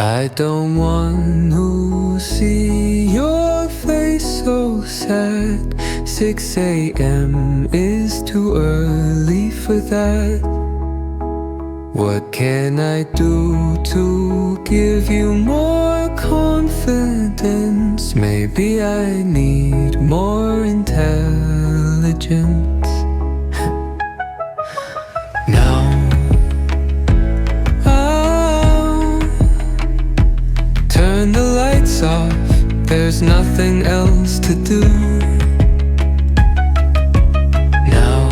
I don't want to see your face so sad. 6 a.m. is too early for that. What can I do to give you more confidence? Maybe I need more intelligence. Now I'll turn the lights off, there's nothing else to do. Now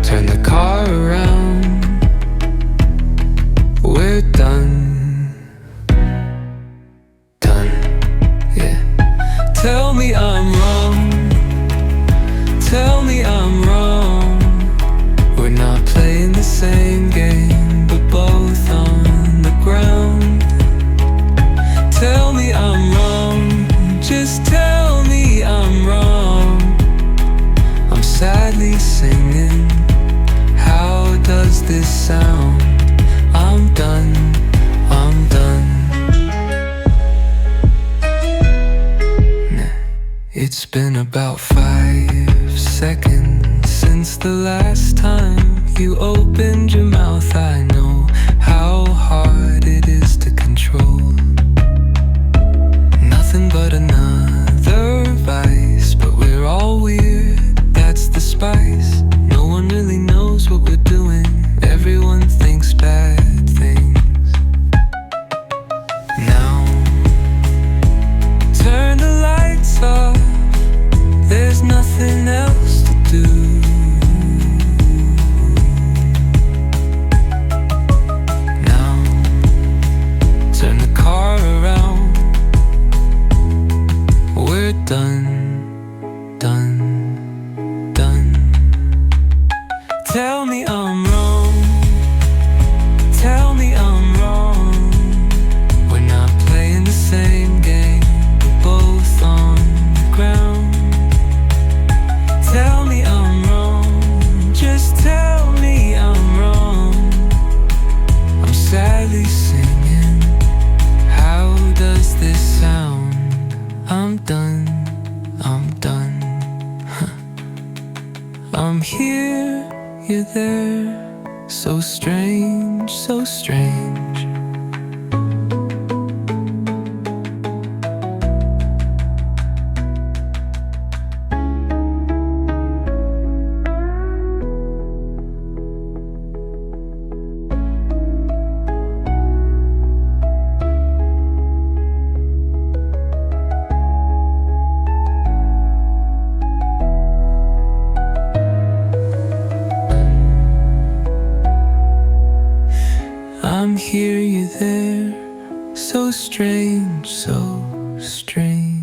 turn the car around, we're done, yeah. Tell me I'm wrong, tell me I'm wrong. We're not playing the same game, but both on the ground. Tell me I'm wrong, just tell me I'm wrong. I'm sadly singing, how does this sound? I'm done, I'm done. It's been about 5 seconds since the last time you opened your mouth. I know how hard it is to control. Nothing but another vice, but we're all weird, that's the spice. No one really knows what we're doing, everyone thinks bad things. Now turn the lights off, there's nothing else to do. Now turn the car around, we're done, done, done. Tell me I'm wrong, tell me I'm wrong. We're not playing the same game, we're both on the ground. Tell me I'm wrong, just tell me I'm wrong. I'm sadly singing, how does this sound? I'm done, I'm done. I'm here, you're there, so strange, so strange. I'm here, you're there, so strange, so strange.